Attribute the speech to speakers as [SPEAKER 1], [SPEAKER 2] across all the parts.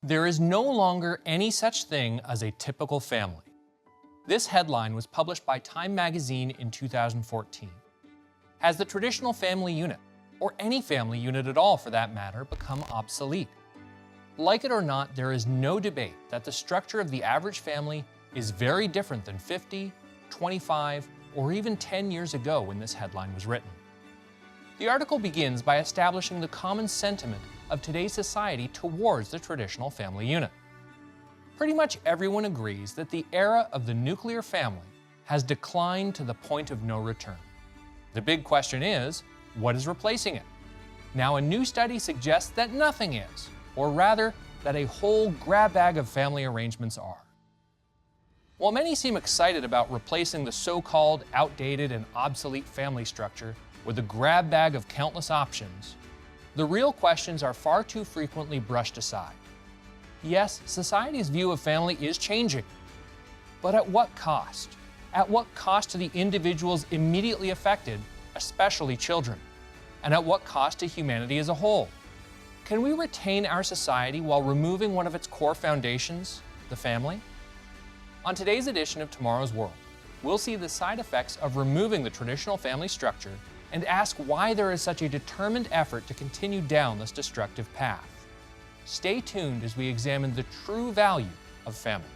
[SPEAKER 1] There is no longer any such thing as a typical family. This headline was published by Time magazine in 2014. Has the traditional family unit, or any family unit at all for that matter, become obsolete? Like it or not, there is no debate that the structure of the average family is very different than 50, 25, or even 10 years ago when this headline was written. The article begins by establishing the common sentiment of today's society towards the traditional family unit. Pretty much everyone agrees that the era of the nuclear family has declined to the point of no return. The big question is, what is replacing it? Now, a new study suggests that nothing is, or rather, that a whole grab bag of family arrangements are. While many seem excited about replacing the so-called outdated and obsolete family structure with a grab bag of countless options, the real questions are far too frequently brushed aside. Yes, society's view of family is changing, but at what cost? At what cost to the individuals immediately affected, especially children? And at what cost to humanity as a whole? Can we retain our society while removing one of its core foundations, the family? On today's edition of Tomorrow's World, we'll see the side effects of removing the traditional family structure and ask why there is such a determined effort to continue down this destructive path. Stay tuned as we examine the true value of family.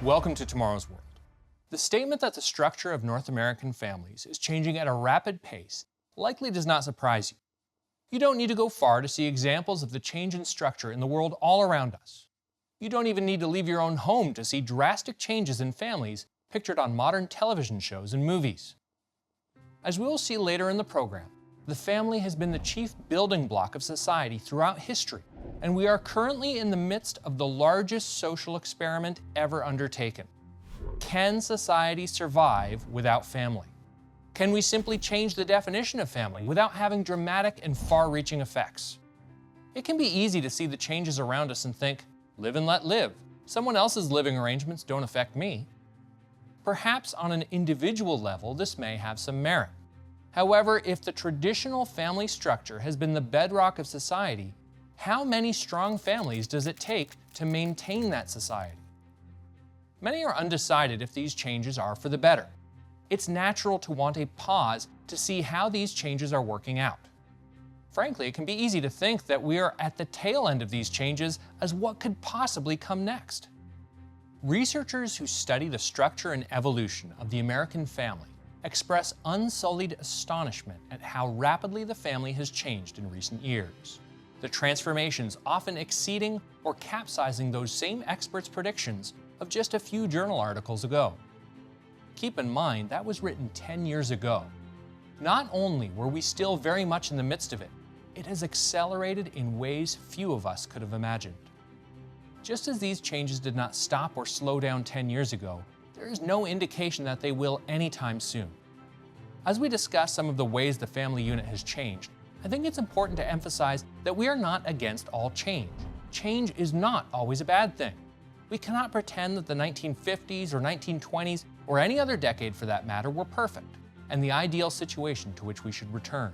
[SPEAKER 1] Welcome to Tomorrow's World. The statement that the structure of North American families is changing at a rapid pace likely does not surprise you. You don't need to go far to see examples of the change in structure in the world all around us. You don't even need to leave your own home to see drastic changes in families pictured on modern television shows and movies. As we will see later in the program, the family has been the chief building block of society throughout history, and we are currently in the midst of the largest social experiment ever undertaken. Can society survive without family? Can we simply change the definition of family without having dramatic and far-reaching effects? It can be easy to see the changes around us and think, live and let live. Someone else's living arrangements don't affect me. Perhaps on an individual level, this may have some merit. However, if the traditional family structure has been the bedrock of society, how many strong families does it take to maintain that society? Many are undecided if these changes are for the better. It's natural to want a pause to see how these changes are working out. Frankly, it can be easy to think that we are at the tail end of these changes as what could possibly come next. Researchers who study the structure and evolution of the American family express unsullied astonishment at how rapidly the family has changed in recent years. The transformations often exceeding or capsizing those same experts' predictions of just a few journal articles ago. Keep in mind, that was written 10 years ago. Not only were we still very much in the midst of it, it has accelerated in ways few of us could have imagined. Just as these changes did not stop or slow down 10 years ago, there is no indication that they will anytime soon. As we discuss some of the ways the family unit has changed, I think it's important to emphasize that we are not against all change. Change is not always a bad thing. We cannot pretend that the 1950s or 1920s, or any other decade for that matter, were perfect and the ideal situation to which we should return.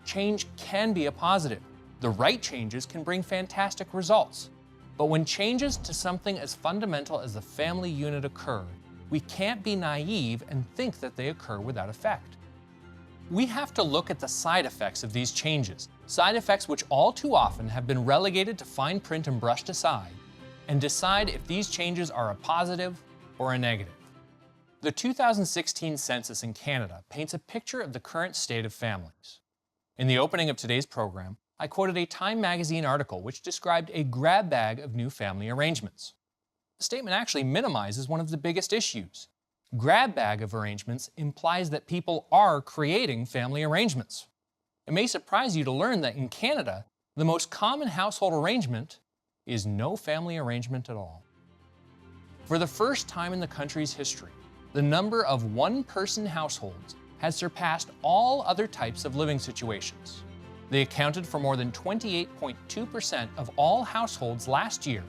[SPEAKER 1] Change can be a positive. The right changes can bring fantastic results. But when changes to something as fundamental as the family unit occur, we can't be naive and think that they occur without effect. We have to look at the side effects of these changes, side effects which all too often have been relegated to fine print and brushed aside, and decide if these changes are a positive or a negative. The 2016 census in Canada paints a picture of the current state of families. In the opening of today's program, I quoted a Time magazine article which described a grab bag of new family arrangements. The statement actually minimizes one of the biggest issues. Grab bag of arrangements implies that people are creating family arrangements. It may surprise you to learn that in Canada, the most common household arrangement is no family arrangement at all. For the first time in the country's history, the number of one-person households has surpassed all other types of living situations. They accounted for more than 28.2% of all households last year,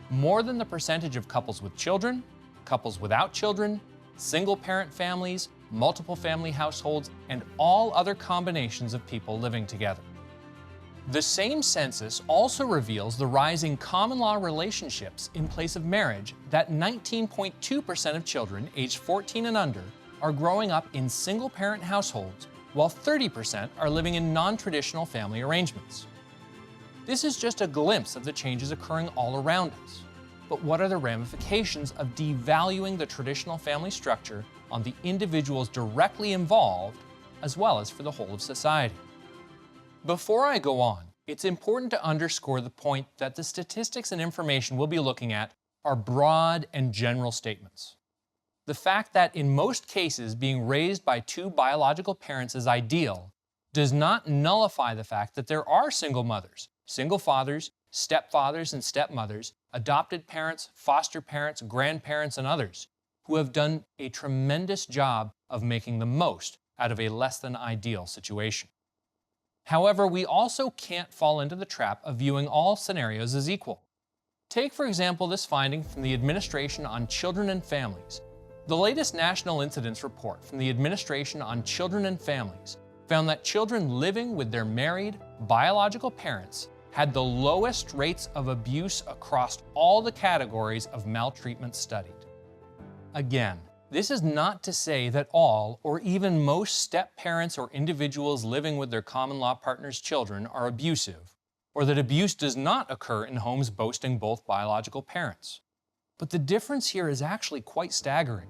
[SPEAKER 1] more than the percentage of couples with children, couples without children, single-parent families, multiple family households, and all other combinations of people living together. The same census also reveals the rising common law relationships in place of marriage that 19.2% of children aged 14 and under are growing up in single-parent households, while 30% are living in non-traditional family arrangements. This is just a glimpse of the changes occurring all around us. But what are the ramifications of devaluing the traditional family structure on the individuals directly involved, as well as for the whole of society? Before I go on, it's important to underscore the point that the statistics and information we'll be looking at are broad and general statements. The fact that in most cases being raised by two biological parents is ideal does not nullify the fact that there are single mothers, single fathers, stepfathers and stepmothers, adopted parents, foster parents, grandparents, and others who have done a tremendous job of making the most out of a less than ideal situation. However, we also can't fall into the trap of viewing all scenarios as equal. Take, for example, this finding from the Administration on Children and Families. The latest National Incidence Report from the Administration on Children and Families found that children living with their married, biological parents had the lowest rates of abuse across all the categories of maltreatment studied. Again, this is not to say that all or even most step-parents or individuals living with their common law partner's children are abusive, or that abuse does not occur in homes boasting both biological parents. But the difference here is actually quite staggering.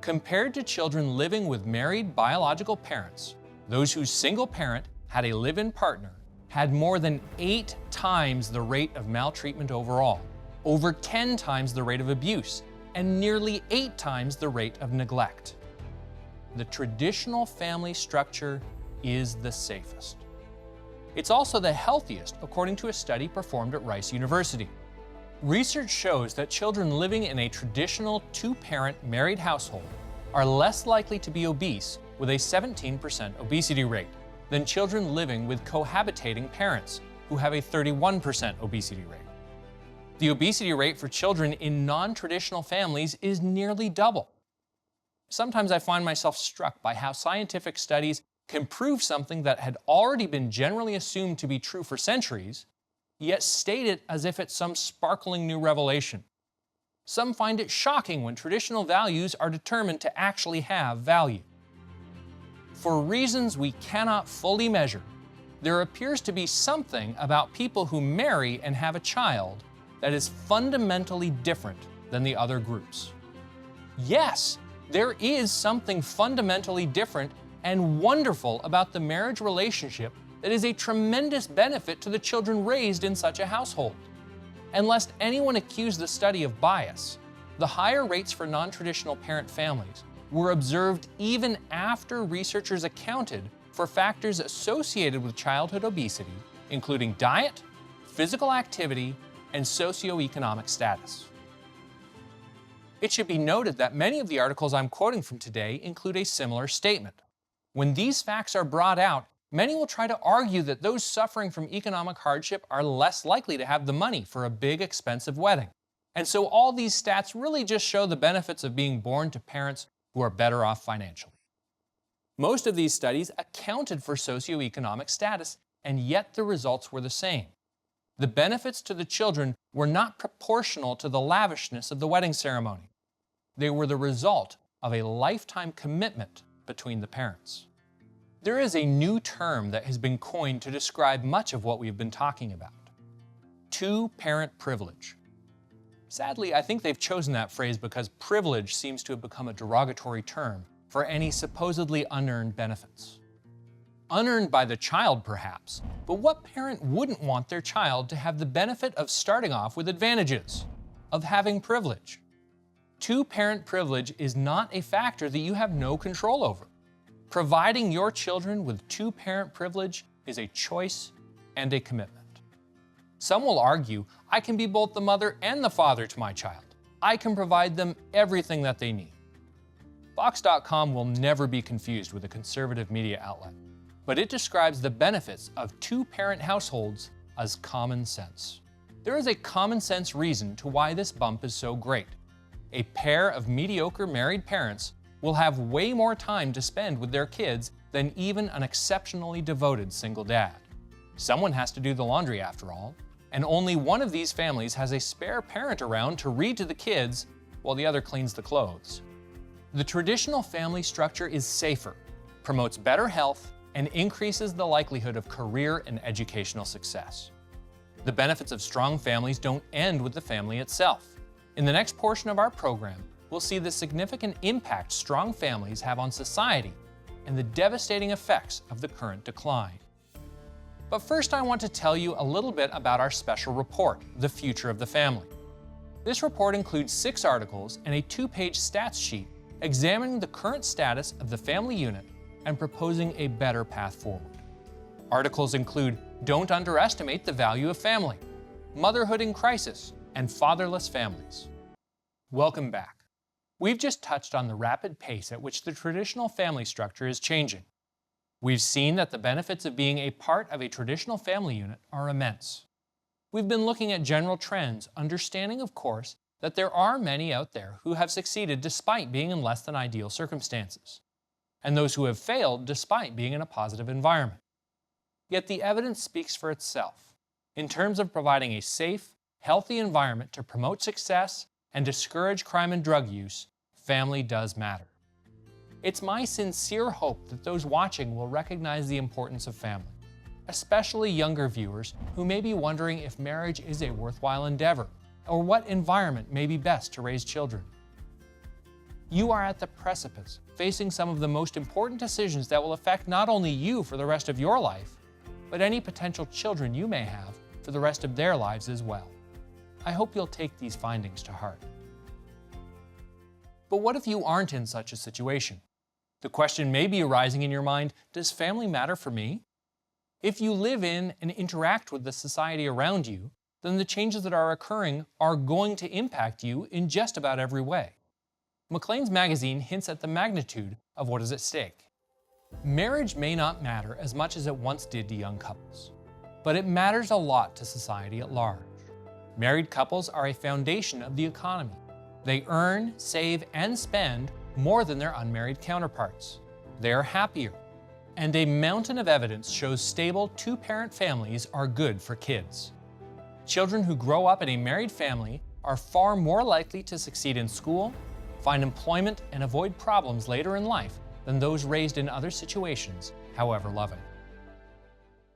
[SPEAKER 1] Compared to children living with married biological parents, those whose single parent had a live-in partner had more than 8 times the rate of maltreatment overall, over 10 times the rate of abuse, and nearly 8 times the rate of neglect. The traditional family structure is the safest. It's also the healthiest, according to a study performed at Rice University. Research shows that children living in a traditional two-parent married household are less likely to be obese, with a 17% obesity rate, than children living with cohabitating parents, who have a 31% obesity rate. The obesity rate for children in non-traditional families is nearly double. Sometimes I find myself struck by how scientific studies can prove something that had already been generally assumed to be true for centuries, yet state it as if it's some sparkling new revelation. Some find it shocking when traditional values are determined to actually have value. For reasons we cannot fully measure, there appears to be something about people who marry and have a child that is fundamentally different than the other groups. Yes, there is something fundamentally different and wonderful about the marriage relationship that is a tremendous benefit to the children raised in such a household. And lest anyone accuse the study of bias, the higher rates for non-traditional parent families were observed even after researchers accounted for factors associated with childhood obesity, including diet, physical activity, and socioeconomic status. It should be noted that many of the articles I'm quoting from today include a similar statement. When these facts are brought out, many will try to argue that those suffering from economic hardship are less likely to have the money for a big, expensive wedding. And so all these stats really just show the benefits of being born to parents who are better off financially. Most of these studies accounted for socioeconomic status, and yet the results were the same. The benefits to the children were not proportional to the lavishness of the wedding ceremony. They were the result of a lifetime commitment between the parents. There is a new term that has been coined to describe much of what we've been talking about: two-parent privilege. Sadly, I think they've chosen that phrase because privilege seems to have become a derogatory term for any supposedly unearned benefits. Unearned by the child, perhaps, but what parent wouldn't want their child to have the benefit of starting off with advantages, of having privilege? Two-parent privilege is not a factor that you have no control over. Providing your children with two-parent privilege is a choice and a commitment. Some will argue, I can be both the mother and the father to my child. I can provide them everything that they need. Vox.com will never be confused with a conservative media outlet, but it describes the benefits of two-parent households as common sense. There is a common sense reason to why this bump is so great. A pair of mediocre married parents will have way more time to spend with their kids than even an exceptionally devoted single dad. Someone has to do the laundry after all, and only one of these families has a spare parent around to read to the kids while the other cleans the clothes. The traditional family structure is safer, promotes better health, and increases the likelihood of career and educational success. The benefits of strong families don't end with the family itself. In the next portion of our program, we'll see the significant impact strong families have on society and the devastating effects of the current decline. But first, I want to tell you a little bit about our special report, The Future of the Family. This report includes 6 articles and a 2-page stats sheet examining the current status of the family unit and proposing a better path forward. Articles include Don't Underestimate the Value of Family, Motherhood in Crisis, and Fatherless Families. Welcome back. We've just touched on the rapid pace at which the traditional family structure is changing. We've seen that the benefits of being a part of a traditional family unit are immense. We've been looking at general trends, understanding, of course, that there are many out there who have succeeded despite being in less than ideal circumstances, and those who have failed despite being in a positive environment. Yet the evidence speaks for itself in terms of providing a safe, healthy environment to promote success and discourage crime and drug use. Family does matter. It's my sincere hope that those watching will recognize the importance of family, especially younger viewers who may be wondering if marriage is a worthwhile endeavor or what environment may be best to raise children. You are at the precipice, facing some of the most important decisions that will affect not only you for the rest of your life, but any potential children you may have for the rest of their lives as well. I hope you'll take these findings to heart. But what if you aren't in such a situation? The question may be arising in your mind, does family matter for me? If you live in and interact with the society around you, then the changes that are occurring are going to impact you in just about every way. Maclean's magazine hints at the magnitude of what is at stake. Marriage may not matter as much as it once did to young couples, but it matters a lot to society at large. Married couples are a foundation of the economy. They earn, save, and spend more than their unmarried counterparts. They are happier, and a mountain of evidence shows stable 2-parent families are good for kids. Children who grow up in a married family are far more likely to succeed in school, find employment, and avoid problems later in life than those raised in other situations, however loving.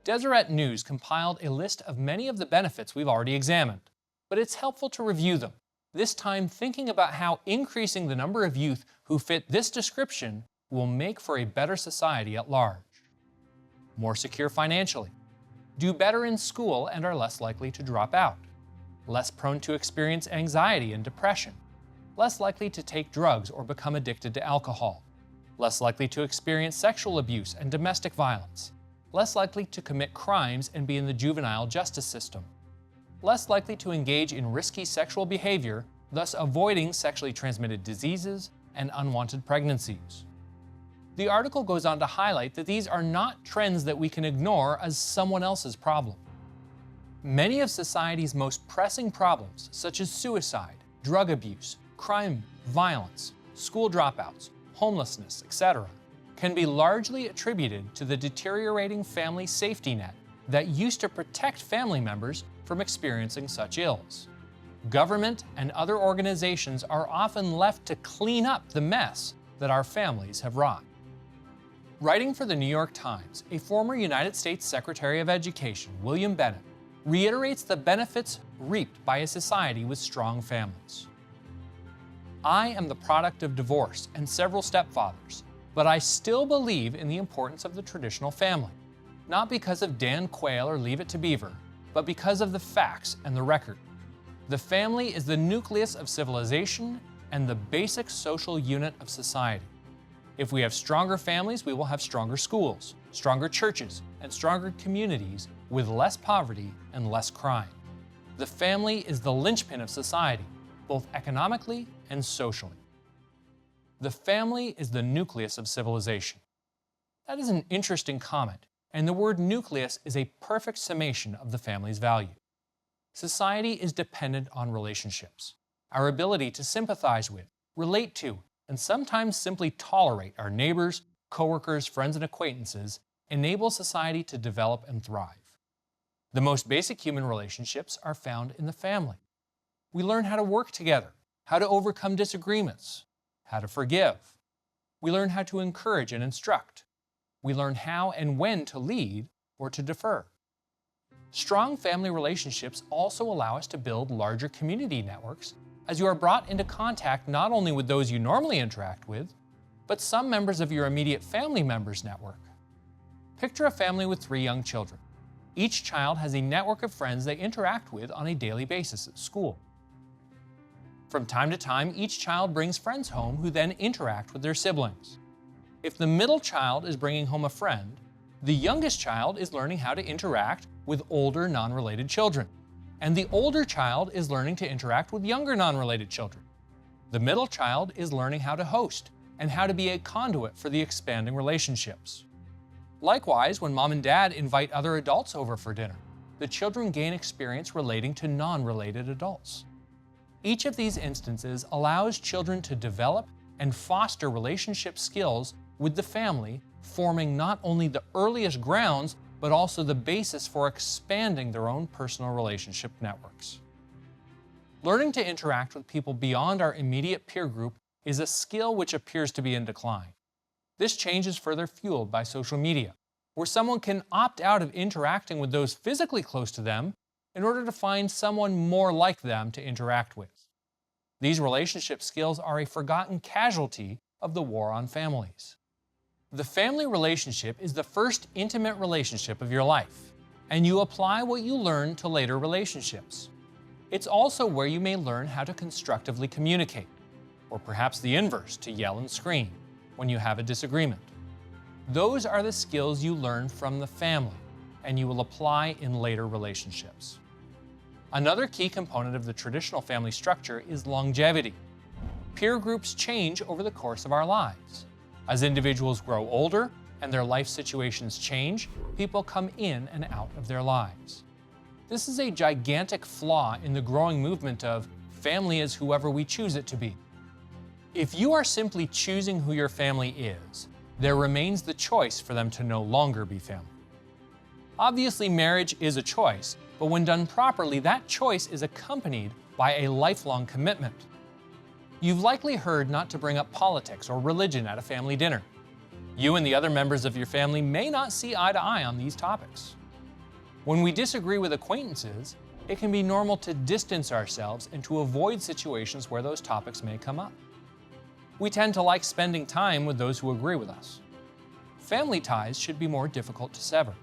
[SPEAKER 1] Deseret News compiled a list of many of the benefits we've already examined, but it's helpful to review them, this time thinking about how increasing the number of youth who fit this description will make for a better society at large. More secure financially, do better in school and are less likely to drop out, less prone to experience anxiety and depression, less likely to take drugs or become addicted to alcohol, less likely to experience sexual abuse and domestic violence, less likely to commit crimes and be in the juvenile justice system, less likely to engage in risky sexual behavior, thus avoiding sexually transmitted diseases and unwanted pregnancies. The article goes on to highlight that these are not trends that we can ignore as someone else's problem. Many of society's most pressing problems, such as suicide, drug abuse, crime, violence, school dropouts, homelessness, etc., can be largely attributed to the deteriorating family safety net that used to protect family members from experiencing such ills. Government and other organizations are often left to clean up the mess that our families have wrought. Writing for the New York Times, a former United States Secretary of Education, William Bennett, reiterates the benefits reaped by a society with strong families. I am the product of divorce and several stepfathers, but I still believe in the importance of the traditional family, not because of Dan Quayle or Leave It to Beaver, but because of the facts and the record. The family is the nucleus of civilization and the basic social unit of society. If we have stronger families, we will have stronger schools, stronger churches, and stronger communities with less poverty and less crime. The family is the linchpin of society, both economically and socially. The family is the nucleus of civilization. That is an interesting comment, and the word nucleus is a perfect summation of the family's value. Society is dependent on relationships, our ability to sympathize with, relate to, and sometimes simply tolerate our neighbors, coworkers, friends, and acquaintances enable society to develop and thrive. The most basic human relationships are found in the family. We learn how to work together, how to overcome disagreements, how to forgive. We learn how to encourage and instruct. We learn how and when to lead or to defer. Strong family relationships also allow us to build larger community networks as you are brought into contact not only with those you normally interact with, but some members of your immediate family members' network. Picture a family with 3 young children. Each child has a network of friends they interact with on a daily basis at school. From time to time, each child brings friends home who then interact with their siblings. If the middle child is bringing home a friend, the youngest child is learning how to interact with older non-related children, and the older child is learning to interact with younger non-related children. The middle child is learning how to host and how to be a conduit for the expanding relationships. Likewise, when mom and dad invite other adults over for dinner, the children gain experience relating to non-related adults. Each of these instances allows children to develop and foster relationship skills with the family, forming not only the earliest grounds, but also the basis for expanding their own personal relationship networks. Learning to interact with people beyond our immediate peer group is a skill which appears to be in decline. This change is further fueled by social media, where someone can opt out of interacting with those physically close to them in order to find someone more like them to interact with. These relationship skills are a forgotten casualty of the war on families. The family relationship is the first intimate relationship of your life, and you apply what you learn to later relationships. It's also where you may learn how to constructively communicate, or perhaps the inverse, to yell and scream when you have a disagreement. Those are the skills you learn from the family, and you will apply in later relationships. Another key component of the traditional family structure is longevity. Peer groups change over the course of our lives. As individuals grow older and their life situations change, people come in and out of their lives. This is a gigantic flaw in the growing movement of family is whoever we choose it to be. If you are simply choosing who your family is, there remains the choice for them to no longer be family. Obviously, marriage is a choice, but when done properly, that choice is accompanied by a lifelong commitment. You've likely heard not to bring up politics or religion at a family dinner. You and the other members of your family may not see eye to eye on these topics. When we disagree with acquaintances, it can be normal to distance ourselves and to avoid situations where those topics may come up. We tend to like spending time with those who agree with us. Family ties should be more difficult to sever.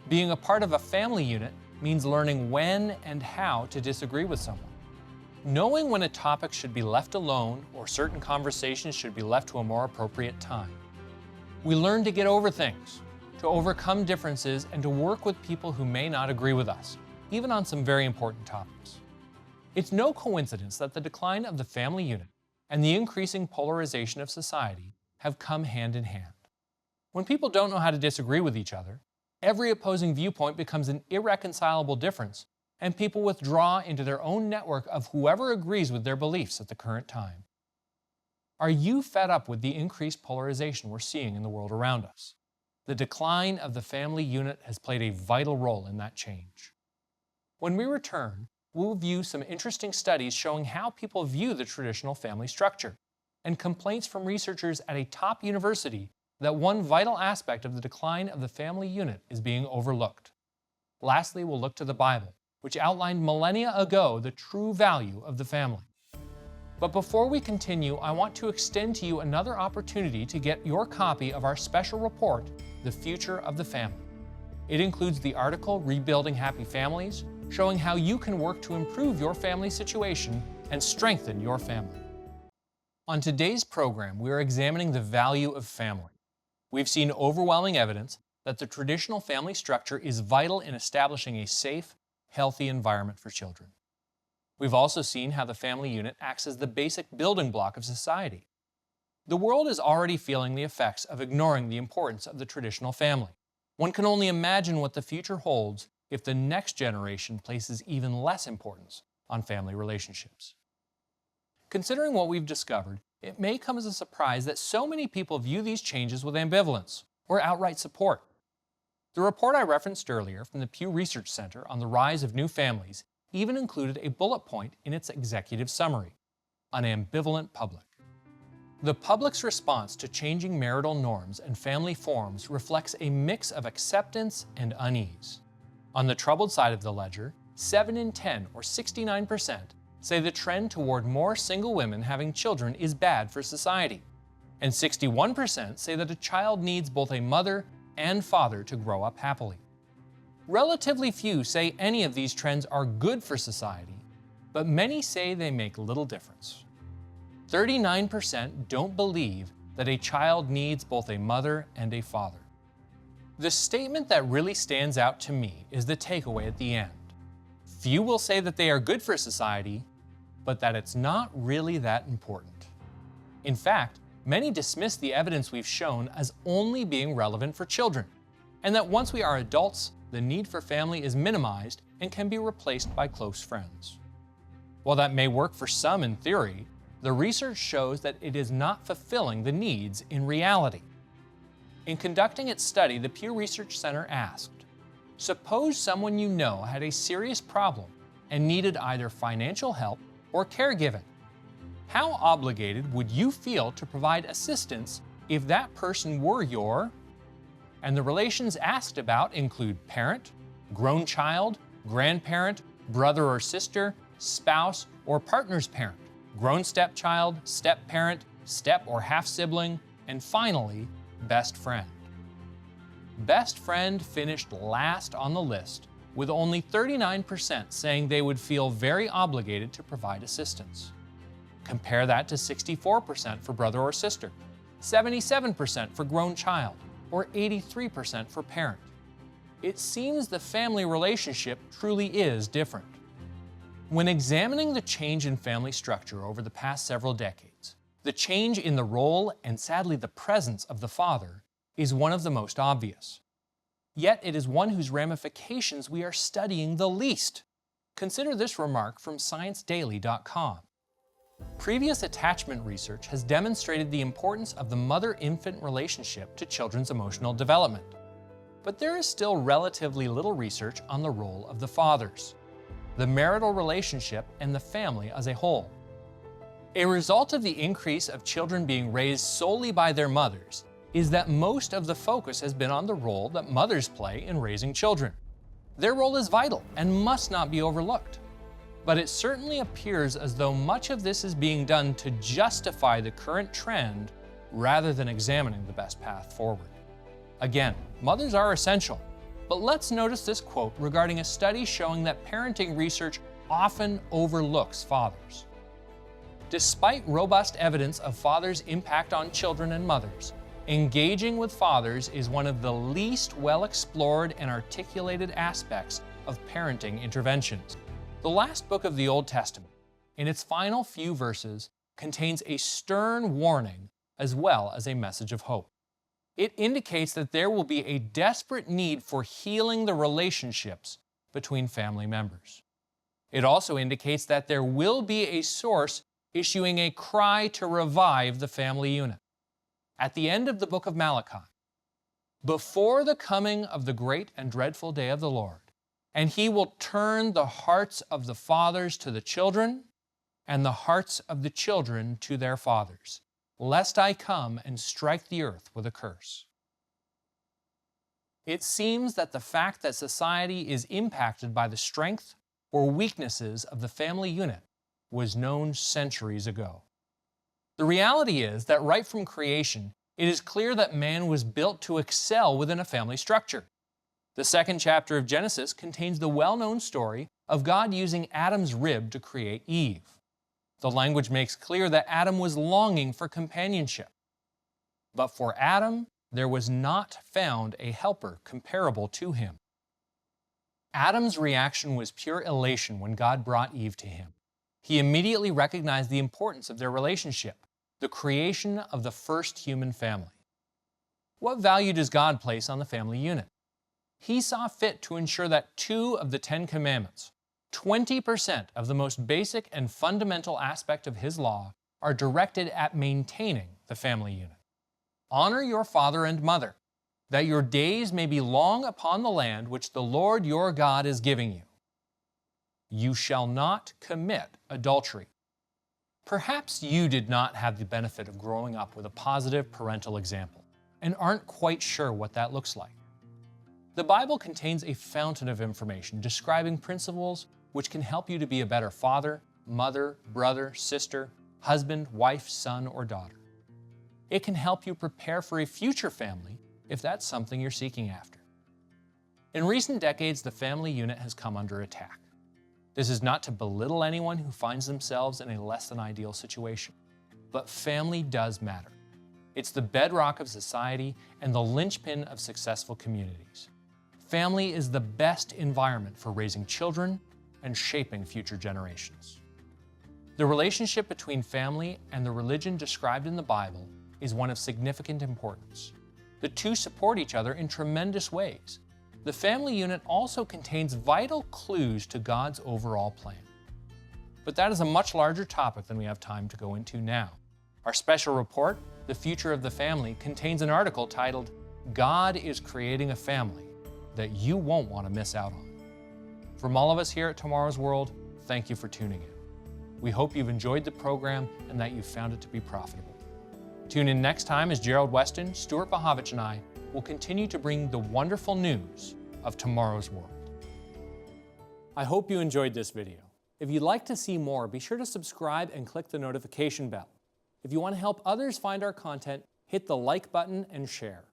[SPEAKER 1] Being a part of a family unit means learning when and how to disagree with someone. Knowing when a topic should be left alone or certain conversations should be left to a more appropriate time. We learn to get over things, to overcome differences, and to work with people who may not agree with us, even on some very important topics. It's no coincidence that the decline of the family unit and the increasing polarization of society have come hand in hand. When people don't know how to disagree with each other, every opposing viewpoint becomes an irreconcilable difference, and people withdraw into their own network of whoever agrees with their beliefs at the current time. Are you fed up with the increased polarization we're seeing in the world around us? The decline of the family unit has played a vital role in that change. When we return, we'll view some interesting studies showing how people view the traditional family structure, and complaints from researchers at a top university that one vital aspect of the decline of the family unit is being overlooked. Lastly, we'll look to the Bible, which outlined millennia ago the true value of the family. But before we continue, I want to extend to you another opportunity to get your copy of our special report, The Future of the Family. It includes the article Rebuilding Happy Families, showing how you can work to improve your family situation and strengthen your family. On today's program, we are examining the value of family. We've seen overwhelming evidence that the traditional family structure is vital in establishing a safe, healthy environment for children. We've also seen how the family unit acts as the basic building block of society. The world is already feeling the effects of ignoring the importance of the traditional family. One can only imagine what the future holds if the next generation places even less importance on family relationships. Considering what we've discovered, it may come as a surprise that so many people view these changes with ambivalence or outright support. The report I referenced earlier from the Pew Research Center on the rise of new families even included a bullet point in its executive summary: an ambivalent public. The public's response to changing marital norms and family forms reflects a mix of acceptance and unease. On the troubled side of the ledger, 7 in 10, or 69%, say the trend toward more single women having children is bad for society, and 61% say that a child needs both a mother and father to grow up happily. Relatively few say any of these trends are good for society, but many say they make little difference. 39% don't believe that a child needs both a mother and a father. The statement that really stands out to me is the takeaway at the end. Few will say that they are good for society, but that it's not really that important. In fact, many dismiss the evidence we've shown as only being relevant for children, and that once we are adults, the need for family is minimized and can be replaced by close friends. While that may work for some in theory, the research shows that it is not fulfilling the needs in reality. In conducting its study, the Pew Research Center asked, suppose someone you know had a serious problem and needed either financial help or caregiving. How obligated would you feel to provide assistance if that person were your? And the relations asked about include parent, grown child, grandparent, brother or sister, spouse, or partner's parent, grown stepchild, step-parent, step or half-sibling, and finally, best friend. Best friend finished last on the list, with only 39% saying they would feel very obligated to provide assistance. Compare that to 64% for brother or sister, 77% for grown child, or 83% for parent. It seems the family relationship truly is different. When examining the change in family structure over the past several decades, the change in the role and sadly the presence of the father is one of the most obvious. Yet it is one whose ramifications we are studying the least. Consider this remark from ScienceDaily.com. Previous attachment research has demonstrated the importance of the mother-infant relationship to children's emotional development. But there is still relatively little research on the role of the fathers, the marital relationship, and the family as a whole. A result of the increase of children being raised solely by their mothers is that most of the focus has been on the role that mothers play in raising children. Their role is vital and must not be overlooked. But it certainly appears as though much of this is being done to justify the current trend rather than examining the best path forward. Again, mothers are essential, but let's notice this quote regarding a study showing that parenting research often overlooks fathers. Despite robust evidence of fathers' impact on children and mothers, engaging with fathers is one of the least well-explored and articulated aspects of parenting interventions. The last book of the Old Testament, in its final few verses, contains a stern warning as well as a message of hope. It indicates that there will be a desperate need for healing the relationships between family members. It also indicates that there will be a source issuing a cry to revive the family unit. At the end of the book of Malachi, before the coming of the great and dreadful day of the Lord, and he will turn the hearts of the fathers to the children, and the hearts of the children to their fathers, lest I come and strike the earth with a curse. It seems that the fact that society is impacted by the strength or weaknesses of the family unit was known centuries ago. The reality is that right from creation, it is clear that man was built to excel within a family structure. The second chapter of Genesis contains the well-known story of God using Adam's rib to create Eve. The language makes clear that Adam was longing for companionship. But for Adam, there was not found a helper comparable to him. Adam's reaction was pure elation when God brought Eve to him. He immediately recognized the importance of their relationship, the creation of the first human family. What value does God place on the family unit? He saw fit to ensure that 2 of the 10 commandments, 20% of the most basic and fundamental aspect of his law, are directed at maintaining the family unit. Honor your father and mother, that your days may be long upon the land which the Lord your God is giving you. You shall not commit adultery. Perhaps you did not have the benefit of growing up with a positive parental example and aren't quite sure what that looks like. The Bible contains a fountain of information describing principles which can help you to be a better father, mother, brother, sister, husband, wife, son, or daughter. It can help you prepare for a future family if that's something you're seeking after. In recent decades, the family unit has come under attack. This is not to belittle anyone who finds themselves in a less than ideal situation, but family does matter. It's the bedrock of society and the linchpin of successful communities. Family is the best environment for raising children and shaping future generations. The relationship between family and the religion described in the Bible is one of significant importance. The two support each other in tremendous ways. The family unit also contains vital clues to God's overall plan. But that is a much larger topic than we have time to go into now. Our special report, The Future of the Family, contains an article titled, God is Creating a Family That You Won't Want to Miss Out On. From all of us here at Tomorrow's World, thank you for tuning in. We hope you've enjoyed the program and that you've found it to be profitable. Tune in next time as Gerald Weston, Stuart Bahavich, and I will continue to bring the wonderful news of tomorrow's world. I hope you enjoyed this video. If you'd like to see more, be sure to subscribe and click the notification bell. If you want to help others find our content, hit the like button and share.